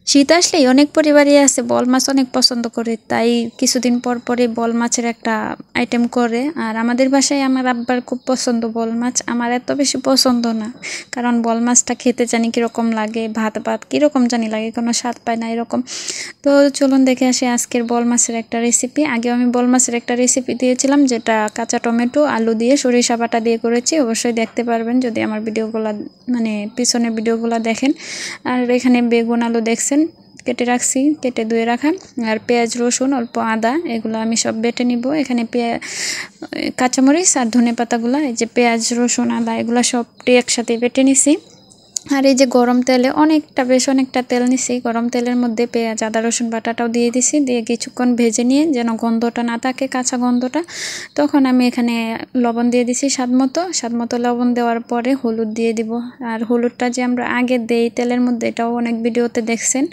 শীত আসলেই অনেক পরিবারই আছে বল মাছ অনেক পছন্দ করে, তাই কিছুদিন পর পরে বল মাছের একটা আইটেম করে। আর আমাদের বাসায় আমার আব্বার খুব পছন্দ বল মাছ, আমার এত বেশি পছন্দ না, কারণ বল মাছটা খেতে জানি কীরকম লাগে, ভাত ভাত কীরকম জানি লাগে, কোনো স্বাদ পায় না এরকম। তো চলুন দেখে আসি আজকের বল মাছের একটা রেসিপি। আগেও আমি বল মাছের একটা রেসিপি দিয়েছিলাম, যেটা কাঁচা টমেটো আলু দিয়ে সরিষা বাটা দিয়ে করেছি, অবশ্যই দেখতে পারবেন যদি আমার ভিডিওগুলো মানে পিছনের ভিডিওগুলো দেখেন। আর এখানে বেগুন আলু দেখছেন কেটে রাখছি, কেটে ধুয়ে রাখা। আর পেঁয়াজ রসুন অল্প আদা এগুলো আমি সব বেটে নিব। এখানে কাঁচামরিচ আর ধনে পাতাগুলো, এই যে পেঁয়াজ রসুন আদা এগুলো সবটি একসাথে বেটে নিছি। আর এই যে গরম তেলে বেশ অনেকটা তেল নিছি, গরম তেলের মধ্যে পেঁয়াজ আদা রসুন বাটাটাও দিয়ে দিছি, দিয়ে কিছুক্ষণ ভেজে নিয়ে যেন গন্ধটা না থাকে, কাঁচা গন্ধটা, তখন আমি এখানে লবণ দিয়ে দিছি স্বাদ মতো লবণ দেওয়ার পরে হলুদ দিয়ে দিব। আর হলুদটা যে আমরা আগে দেই তেলের মধ্যে, এটাও অনেক ভিডিওতে দেখছেন।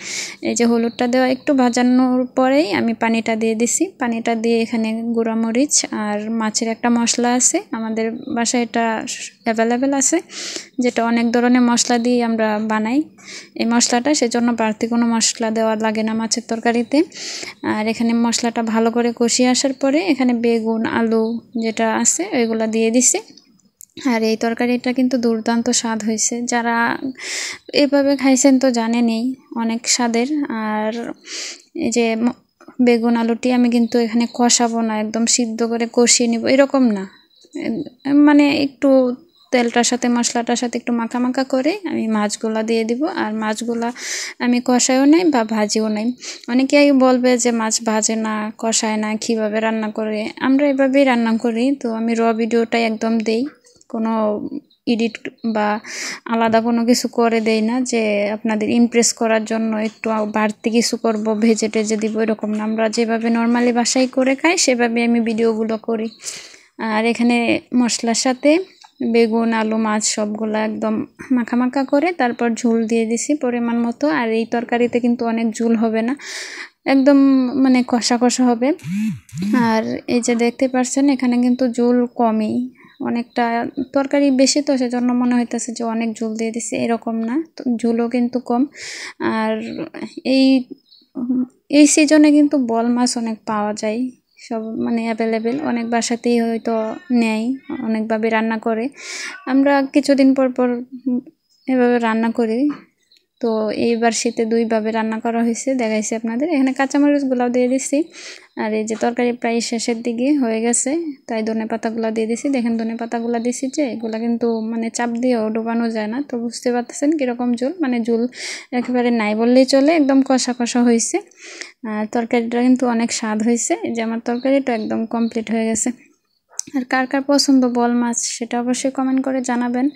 এই যে হলুদটা দেওয়া একটু ভাজানোর পরেই আমি পানিটা দিয়ে দিছি, পানিটা দিয়ে এখানে গুঁড়ামরিচ আর মাছের একটা মশলা আছে, আমাদের বাসায় এটা অ্যাভেলেবেল আছে, যেটা অনেক ধরনের মশলা দিয়ে আমরা বানাই এই মশলাটা, সেজন্য বাড়তি কোনো মশলা দেওয়া লাগে না মাছের তরকারিতে। আর এখানে মশলাটা ভালো করে কষিয়ে আসার পরে এখানে বেগুন আলু যেটা আছে ওইগুলো দিয়ে দিছি। আর এই তরকারিটা কিন্তু দুর্দান্ত স্বাদ হয়েছে, যারা এভাবে খাইছেন তো জানেনই, অনেক স্বাদের। আর এই যে বেগুন আলুটি আমি কিন্তু এখানে কষাবো না, একদম সিদ্ধ করে কষিয়ে নিব এরকম না, মানে একটু তেলটার সাথে মশলাটার সাথে একটু মাখা মাখা করে আমি মাছগুলা দিয়ে দিব। আর মাছগুলা আমি কষায়ও নাই বা ভাজিও নাই। অনেকেই বলবে যে মাছ ভাজে না, কষায় না, কীভাবে রান্না করে, আমরা এভাবেই রান্না করি। তো আমি ভিডিওটাই একদম দেই, কোনো এডিট বা আলাদা কোনো কিছু করে দেই না যে আপনাদের ইমপ্রেস করার জন্য একটু বাড়তি কিছু করব, ভেজে টেজে দিব, এরকম না। আমরা যেভাবে নর্মালি বাসায় করে খাই সেভাবে আমি ভিডিওগুলো করি। আর এখানে মশলার সাথে বেগুন আলু মাছ সবগুলো একদম মাখা মাখা করে তারপর ঝোল দিয়ে দিছি পরিমাণ মতো। আর এই তরকারিতে কিন্তু অনেক ঝোল হবে না, একদম মানে কষা কষা হবে। আর এই যে দেখতে পাচ্ছেন এখানে কিন্তু ঝোল কমই, অনেকটা তরকারি বেশি তো সেজন্য মনে হইতেছে যে অনেক ঝোল দিয়ে দিছি, এরকম না, ঝোলও কিন্তু কম। আর এই এই সিজনে কিন্তু বল মাছ অনেক পাওয়া যায়, সব মানে অ্যাভেলেবেল, অনেক বাসাতেই হয়তো নেয়, অনেকভাবে রান্না করে। আমরা কিছুদিন পর পর এভাবে রান্না করি। তো এইবার শীতে দুইভাবে রান্না করা হয়েছে, দেখাইছি আপনাদের। এখানে কাঁচামরিচগুলাও দিয়ে দিচ্ছি। আর এই যে তরকারি প্রায় শেষের দিকে হয়ে গেছে, তাই ধনে পাতাগুলো দিয়ে দিছি। দেখেন ধনে পাতাগুলো দিছি যে এগুলা কিন্তু মানে চাপ দিয়েও ডোবানো যায় না, তো বুঝতে পারতেছেন কীরকম ঝোল, মানে ঝোল একেবারে নাই বললেই চলে, একদম কষা কষা হয়েছে। আর তরকারিটা কিন্তু অনেক স্বাদ হয়েছে। এই যে আমার তরকারিটা একদম কমপ্লিট হয়ে গেছে। আর কার কার পছন্দ বল মাছ সেটা অবশ্যই কমেন্ট করে জানাবেন।